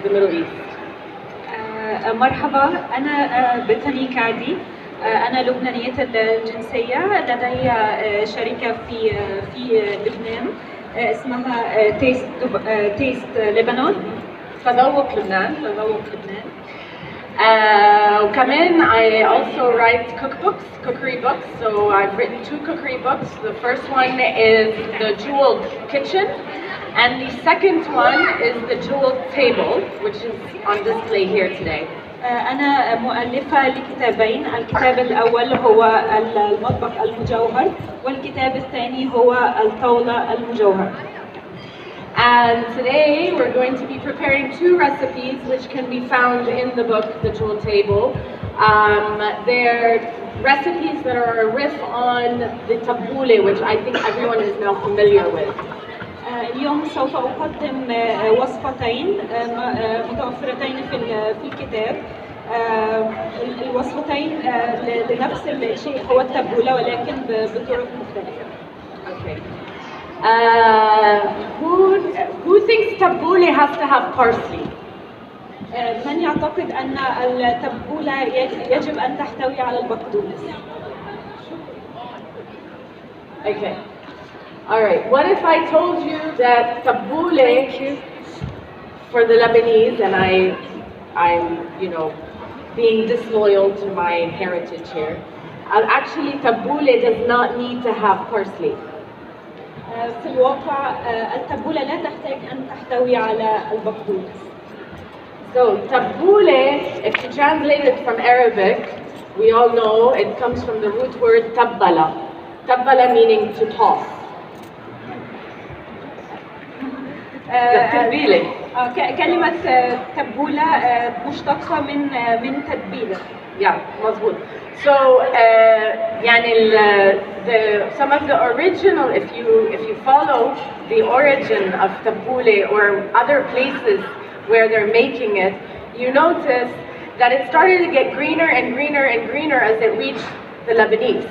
the Middle East? مرحبا، أنا بتني كعدي. أنا لبنانية الجنسية، لدي شركة في لبنان اسمها تيست لبنان، تذوق لبنان. وكمان I also write cookery books. So I've written 2 cookery books. The first one is The Jeweled Kitchen, and the second one is The Jeweled Table, which is on display here today. أنا مؤلفة لكتابين، الكتاب الأول هو المطبخ المجوهر، والكتاب الثاني هو الطاولة المجوهر. And today we're going to be preparing 2 recipes which can be found in the book, The Jewel Table. They're recipes that are a riff on the tabbouleh, which I think everyone is now familiar with. اليوم سوف أقدم وصفتين متوفرتين في الكتاب. الوصفتين لنفس الشيء هو التبولة ولكن بطرق مختلفة. Okay. Who thinks tabbouleh has to have parsley? من يعتقد أن التبولة يجب أن تحتوي على البقدونس؟ Okay. All right. What if I told you that tabbouleh for the Lebanese, and I'm being disloyal to my heritage here. Actually, tabbouleh does not need to have parsley. في الواقع التبولة لا تحتاج أن تحتوي على البقدونس. So tabbouleh, if you translate it from Arabic, we all know it comes from the root word tabbala. Tabbala meaning to toss. كلمة تبولة مشتقة من تتبيلة. Yeah, مظبوط. So some of the original, if you follow the origin of tabbouleh or other places where they're making it, you notice that it started to get greener and greener and greener as it reached the Lebanese.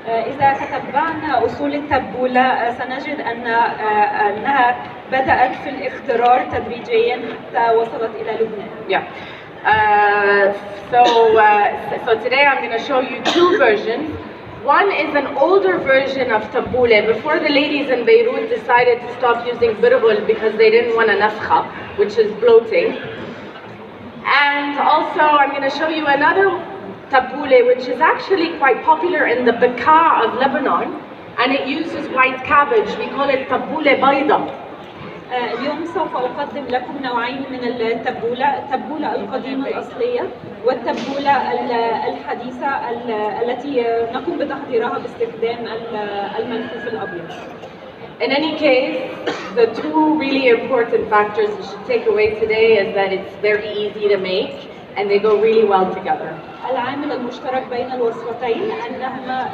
إذا تتبعنا أصول التبولة سنجد أنها بدأت في الاخضرار تدريجيا حتى وصلت إلى لبنان. Yeah. So today I'm going to show you 2 versions. One is an older version of tabbouleh before the ladies in Beirut decided to stop using birghul because they didn't want a nafkha, which is bloating. And also I'm going to show you another tabbouleh which is actually quite popular in the Bekaa of Lebanon, and it uses white cabbage. We call it tabbouleh bayda. اليوم سوف أقدم لكم نوعين من التبولة، التبولة القديمة الأصلية والتبولة الحديثة التي نقوم بتحضيرها باستخدام الملفوف الأبيض. In any case, the 2 really important factors you should take away today is that it's very easy to make and they go really well together. العامل المشترك بين الوصفتين أنهما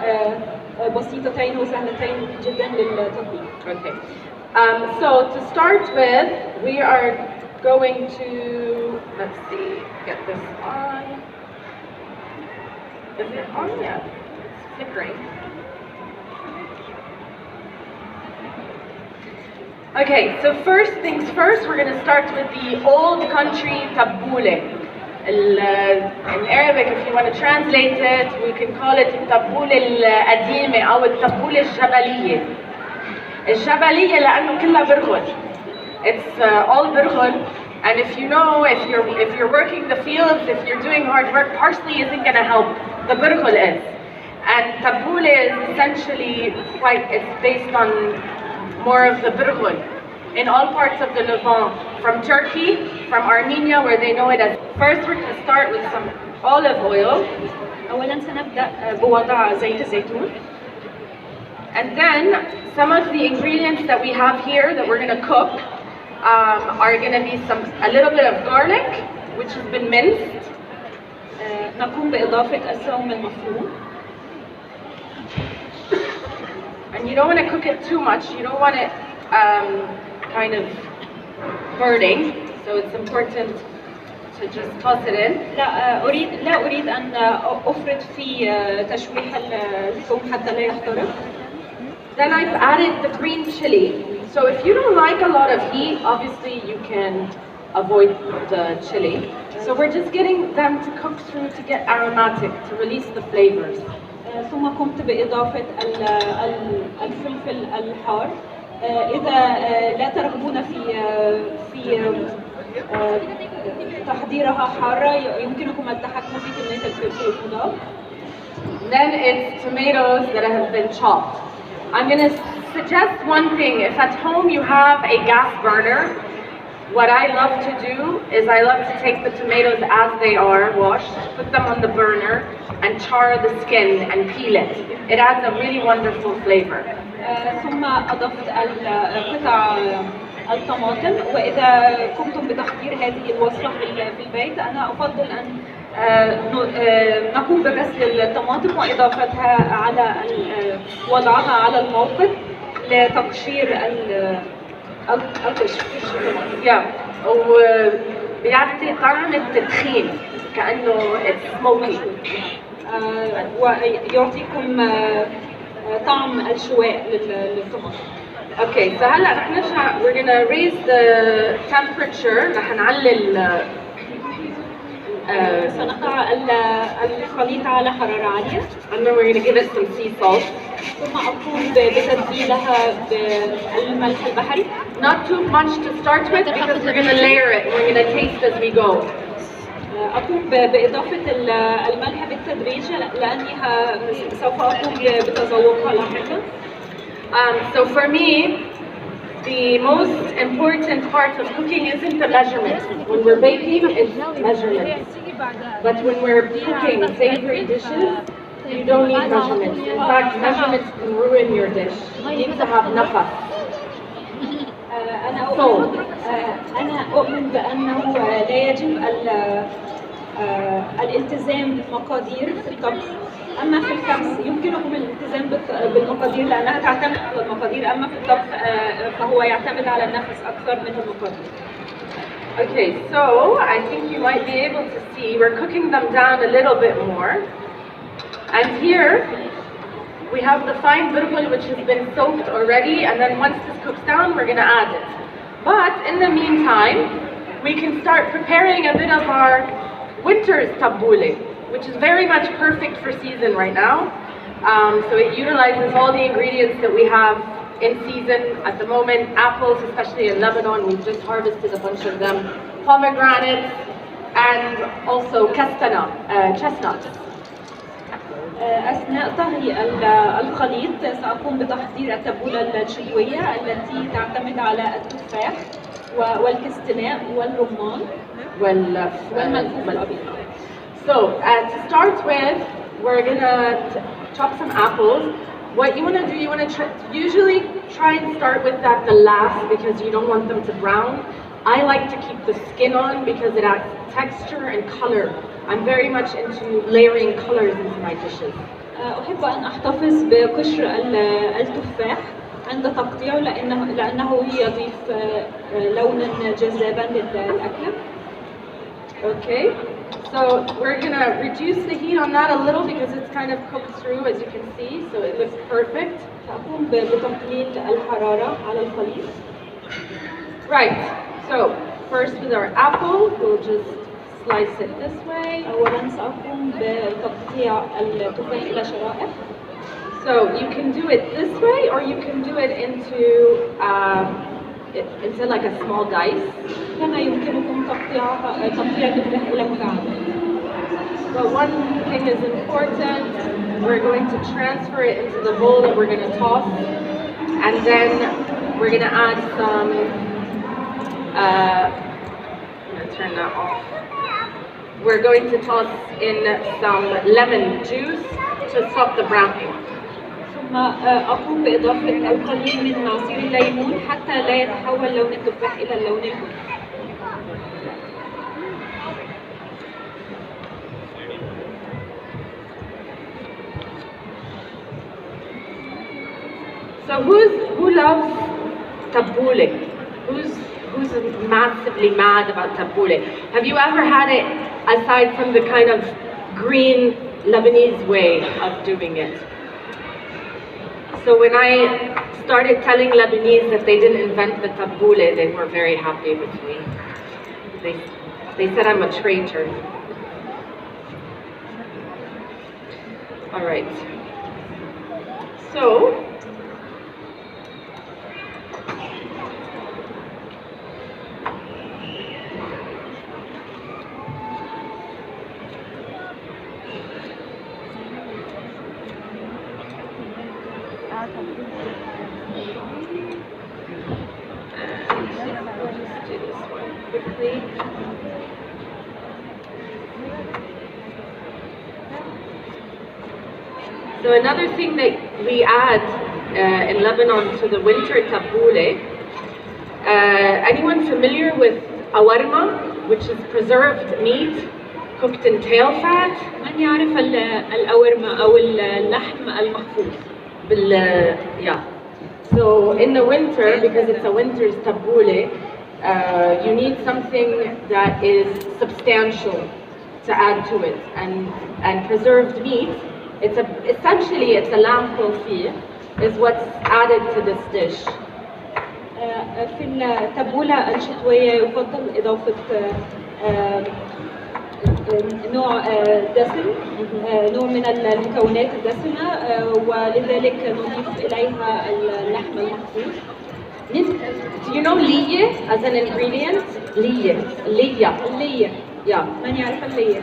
بسيطتين وسهلتين جدا للتطبيق. Okay. So to start with, we are going to, let's see, get this on. Is it on yet? It's flickering. Okay, so first things first, we're going to start with the old country tabbouleh. In Arabic, if you want to translate it, we can call it التبولة القديمة أو التبولة الجبلية. الجبلية لأنه كلها برغل. It's all برغل, and if you're working the fields, if you're doing hard work, parsley isn't going to help. The برغل is. And tabbouleh is essentially it's based on more of the برغل. In all parts of the Levant, from Turkey, from Armenia, where they know it as. First, we're going to start with some olive oil. أولاً سنبدأ بوضع زيت الزيتون. And then some of the ingredients that we have here that we're going to cook are going to be a little bit of garlic, which has been minced. نقوم بإضافة الثوم المفروم. And you don't want to cook it too much. You don't want it kind of burning, so it's important to just toss it in. لا أريد أن أفرط في تشويح الثوم حتى لا يحترق. Then I've added the green chili. So if you don't like a lot of heat, obviously you can avoid the chili. So we're just getting them to cook through to get aromatic, to release the flavors. ثم قمت بإضافة الفلفل الحار. إذا لا ترغبون في تحضيرها حارة يمكنكم التحكم في كمية الفلفل المضاف. Then it's tomatoes that have been chopped. I'm going to suggest one thing. If at home you have a gas burner, what I love to do is I love to take the tomatoes as they are washed, put them on the burner, and char the skin and peel it. It adds a really wonderful flavor. ثم أضفت قطع الطماطم، وإذا كنتم بتحضير هذه الوصفة في البيت أنا أفضل أن نقوم بغسل الطماطم وإضافتها على وضعها على الموقد لتقشير القشر. وبيعطي طعم التدخين كأنه سموكي. ويعطيكم طعم الشواء للطماطم. Okay, so هلا رح نرجع. We're gonna raise the temperature. رح نعلي سنقع الخليط على حرارة عالية. And then we're gonna give it some sea salt. ثم أقوم بتتبيلها بالملح البحري. Not too much to start with because we're gonna layer it. We're gonna taste as we go. أقوم بإضافة الملح بالتدريج لأنها سوف أقوم بتذوقها لاحقا. So for me, the most important part of cooking isn't the measurement. When we're baking, it's measurements. But when we're cooking savory dishes, you don't need measurements. In fact, measurements can ruin your dish. You need to have nafas. أنا أؤمن بأنه لا يجب الالتزام بالمقادير في الطبخ. أما في الكبس يمكنكم الالتزام بالمقادير لأنها تعتمد على المقادير، أما في الطبخ فهو يعتمد على النفس أكثر من المقادير. Okay, so I think you might be able to see we're cooking them down a little bit more. And here we have the fine birbal which has been soaked already, and then once this cooks down we're going to add it. But in the meantime, we can start preparing a bit of our winter's tabbouleh, which is very much perfect for season right now. So it utilizes all the ingredients that we have in season at the moment. Apples, especially in Lebanon, we've just harvested a bunch of them. Pomegranates, and also kastana, chestnuts. أثناء طهي الخليط سأقوم بتحضير التبولة الشتوية التي تعتمد على التفاح والكستناء والرمان والملفوف الأبيض. So to start with, we're gonna chop some apples. What you want to do, you want to usually try and start with that the last because you don't want them to brown. I like to keep the skin on because it adds texture and color. I'm very much into layering colors into my dishes. أحب أن أحتفظ بقشر التفاح عند تقطيعه لأنه يضيف لونا جذابا للأكل. Okay, so we're gonna reduce the heat on that a little because it's kind of cooked through, as you can see, so it looks perfect. سأقوم بتقليل الحرارة على الخليط. Right, so first with our apple, we'll just slice it this way. أولاً سأقوم بتقطيع التفاح إلى شرائح. So you can do it this way, or you can do it into like a small dice. كما يمكنكم تقطيع التفاح إلى مكعبات. But one thing is important. We're going to transfer it into the bowl that we're going to toss, and then we're going to add some. I'm going to turn that off. We're going to toss in some lemon juice to stop the browning. ثم أقوم بإضافة القليل من عصير الليمون حتى لا يتحول لون التفاح إلى اللون البني. So who loves tabbouleh? Who's massively mad about tabbouleh? Have you ever had it aside from the kind of green Lebanese way of doing it? So when I started telling Lebanese that they didn't invent the tabbouleh, they were very happy with me. They said I'm a traitor. All right. So, quickly. So another thing that we add in Lebanon to the winter tabbouleh, anyone familiar with awarma, which is preserved meat cooked in tail fat? من يعرف الأورمة أو اللحم المخفوف؟ Yeah. So in the winter, because it's a winter's tabbouleh, you need something that is substantial to add to it, and preserved meat. Essentially it's a lamb confit is what's added to this dish. في التبولة الشتوية يفضل إضافة نوع دسم، نوع من المكونات الدسمة، ولذلك نضيف إليها اللحم المخفوف. Do you know liye as an ingredient? Liya. Yeah. من يعرف اللية؟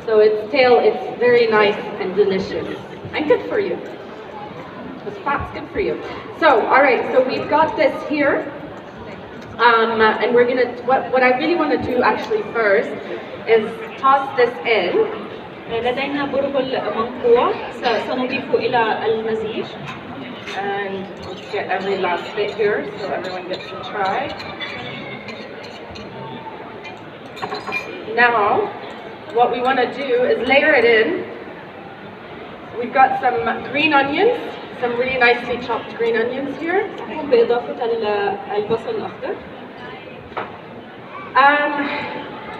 So it's very nice and delicious and good for you. Because fat's good for you. So, all right, so we've got this here. And we're gonna, what I really want to do actually first is toss this in. لدينا برغل منقوع سنضيفه إلى المزيج. And let's get every last bit here so everyone gets to try. Now, what we want to do is layer it in. We've got some green onions, some really nicely chopped green onions here. أقوم بإضافة البصل الأخضر.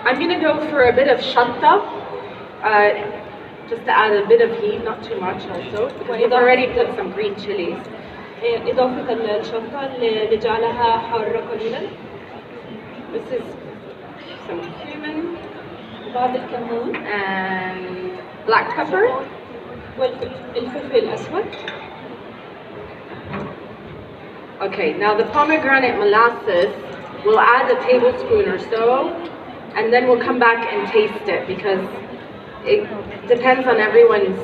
I'm going to go for a bit of shatta, just to add a bit of heat, not too much also. We've already put some green chilies. إضافة الشطة لجعلها حارة قليلا. This is some cumin. بعض الكمون. And black pepper. والفلفل الأسود. Okay, now the pomegranate molasses, we'll add a tablespoon or so, and then we'll come back and taste it because it depends on everyone's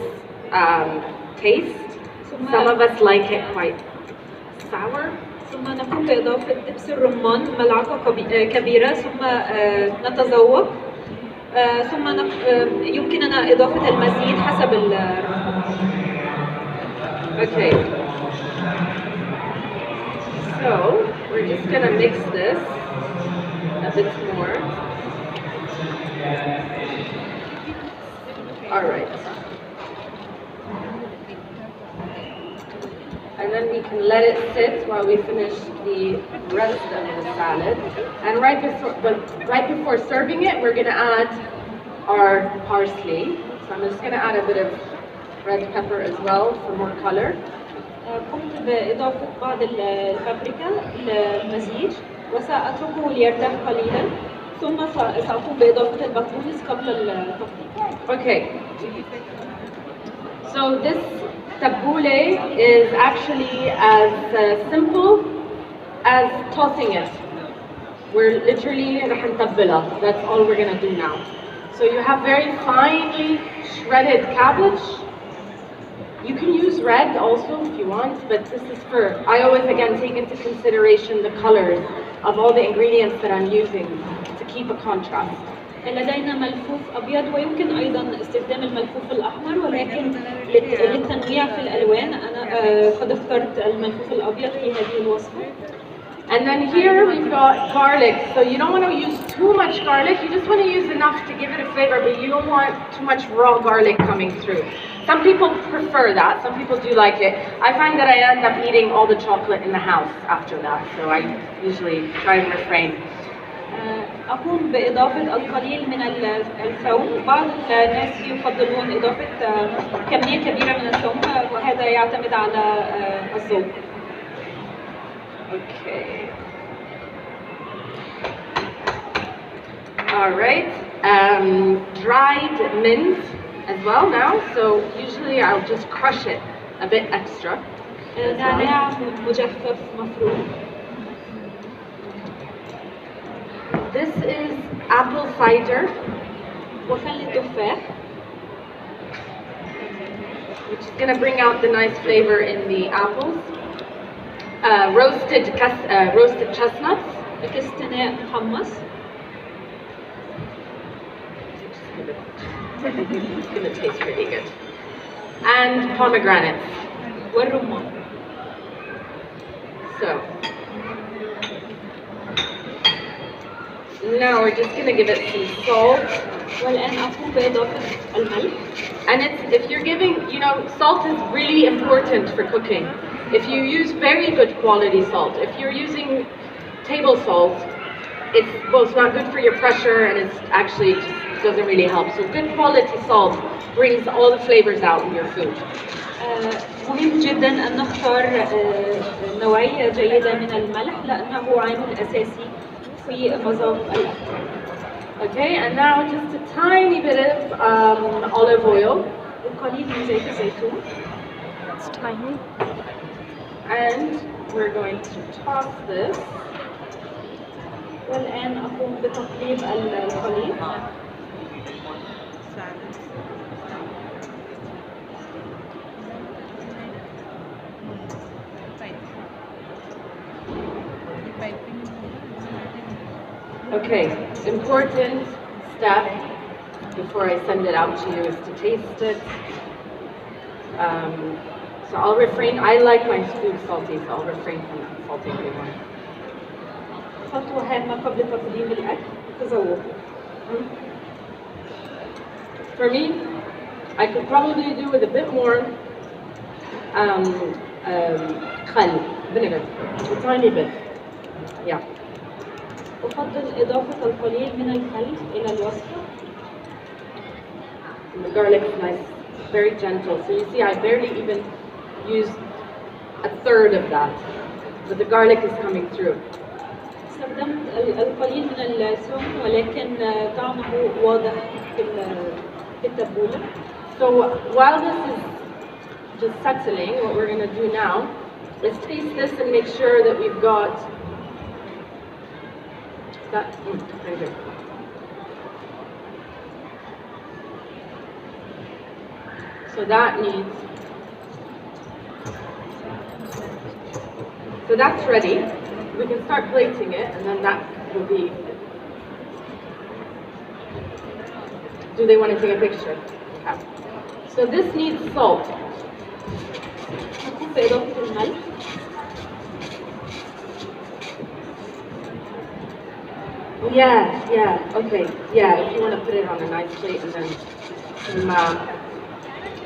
taste. Some of us like it quite sour. ثم نقوم بإضافة دبس الرمان ملعقة كبيرة، ثم نتذوق، ثم يمكننا إضافة المزيد حسب الرغبة. Okay. So we're just gonna mix this a bit more. All right. And then we can let it sit while we finish the rest of the salad. And right before serving it, we're gonna add our parsley. So I'm just gonna add a bit of red pepper as well for more color. قمت بإضافة بعض البابريكا للمزيج وسأتركه ليرتاح قليلا، ثم سأقوم بإضافة البقدونس قبل التقديم. Okay. So this tabbouleh is actually as simple as tossing it. We're literally رح نتبلها. That's all we're gonna do now. So you have very finely shredded cabbage. You can use red also if you want, but this is for, I always again take into consideration the colors of all the ingredients that I'm using to keep a contrast. لدينا ملفوف أبيض ويمكن أيضا استخدام الملفوف الأحمر، ولكن للتنويع في الألوان أنا قد اخترت الملفوف الأبيض في هذه الوصفة. And then here we've got garlic. So you don't want to use too much garlic. You just want to use enough to give it a flavor, but you don't want too much raw garlic coming through. Some people prefer that. Some people do like it. I find that I end up eating all the chocolate in the house after that. So I usually try and refrain. أقوم بإضافة القليل من الثوم. بعض الناس يفضلون إضافة كمية كبيرة من الثوم، وهذا يعتمد على الذوق. Okay. All right. Dried mint as well now. So usually I'll just crush it a bit extra. نعناع مجفف مفروم. This is apple cider, وخل التفاح. which is going to bring out the nice flavor in the apples. Roasted chestnuts. كستناء محمص. It's going to taste pretty good. And pomegranates. والرمان. So now we're just going to give it some salt. والآن أقوم بإضافة الملح. And if you're giving, salt is really important for cooking. If you use very good quality salt, if you're using table salt, it's not good for your pressure, and it's actually just doesn't really help. So good quality salt brings all the flavors out in your food. مهم جدا أن نختار نوعية جيدة من الملح لأنه عامل أساسي في مذاق الأكل. Okay, and now just a tiny bit of olive oil. القليل من زيت الزيتون. It's tiny. And we're going to toss this. والآن أقوم بتقليب الخليط. Okay, important step before I send it out to you is to taste it. So I'll refrain. I like my food salty, so I'll refrain from salting anymore. خطوة هامة قبل تقديم الأكل تذوقه. For me, I could probably do with a bit more khal, vinegar, a tiny bit. Yeah. أفضل إضافة القليل من الخل إلى الوصفة. And the garlic is nice, very gentle. So you see, I barely even used a third of that, but the garlic is coming through. استخدمت القليل من الثوم ولكن طعمه واضح في التبولة. So while this is just settling, what we're going to do now is taste this and make sure that we've got that. Very good. So that's ready. We can start plating it, and then that will be. Do they want to take a picture? Okay. So this needs salt. أقوم بإضافة الملح. Yeah, okay. Yeah, if you want to put it on a nice plate and then some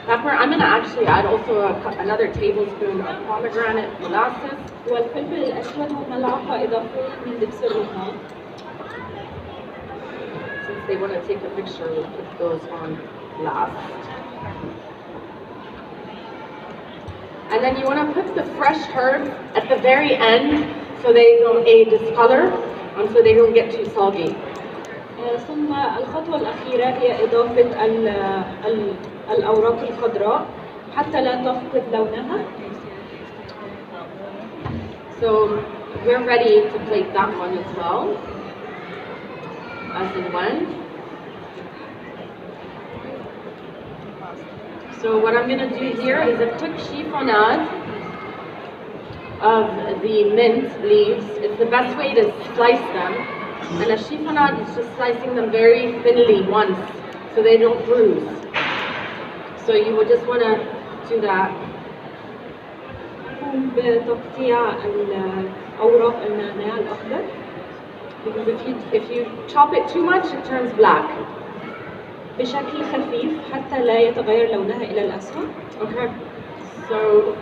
pepper. I'm going to actually add also another tablespoon of pomegranate molasses. والفلفل الأسود وملعقة إضافية من دبس الرمان. Since they want to take a picture, we'll put those on last. And then you want to put the fresh herbs at the very end so they don't discolor and so they don't get too soggy. ثم الخطوة الأخيرة هي إضافة الأوراق الخضراء حتى لا تفقد لونها. So we're ready to plate that one as well, as in when. So what I'm going to do here is a quick chiffonade of the mint leaves. It's the best way to slice them. And a chiffonade is just slicing them very thinly once so they don't bruise. So you would just want to do that. أقوم بتقطيع أوراق النعناع الأخضر. Because if you chop it too much, it turns black. بشكل خفيف حتى لا يتغير لونها إلى الأسود. Okay. So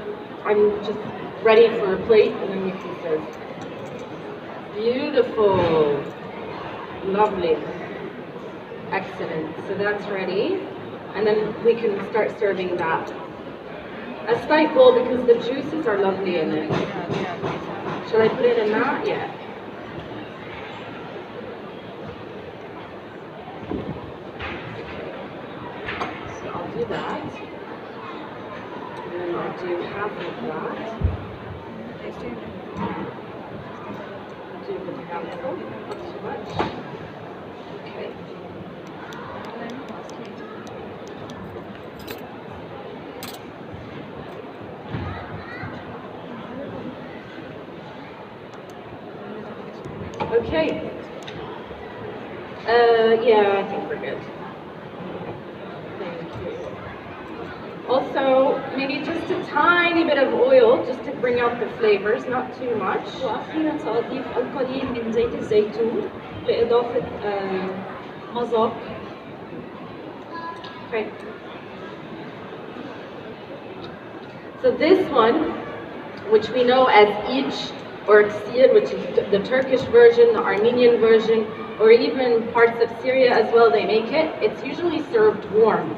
I'm just ready for a plate and then we can serve. Beautiful. Lovely. Excellent. So that's ready. And then we can start serving that. A slight bowl because the juices are lovely in it. Shall I put it in that? Yeah. So I'll do that. And then I'll do half of that. I'll do the handful, not too much. Okay. Okay. Yeah, I think we're good. Thank you. Also, maybe just a tiny bit of oil, just to bring out the flavors, not too much. وأخيرا سأضيف القليل من زيت الزيتون لإضافة مذاق. Okay. So this one, which we know as each or ksir, which is the Turkish version, the Armenian version, or even parts of Syria as well, they make it. It's usually served warm.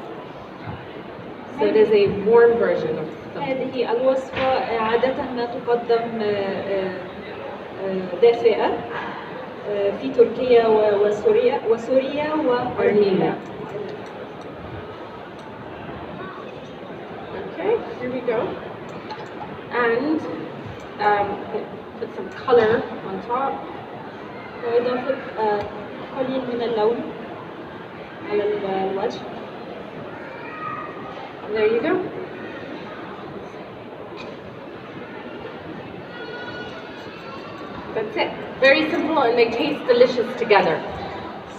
So it is a warm version of something. هذه الوصفة عادة ما تقدم دافئة في تركيا وسوريا وأرمينيا. Okay, here we go. And put some color on top. وإضافة قليل من اللون على الوجه. There you go. That's it. Very simple, and they taste delicious together.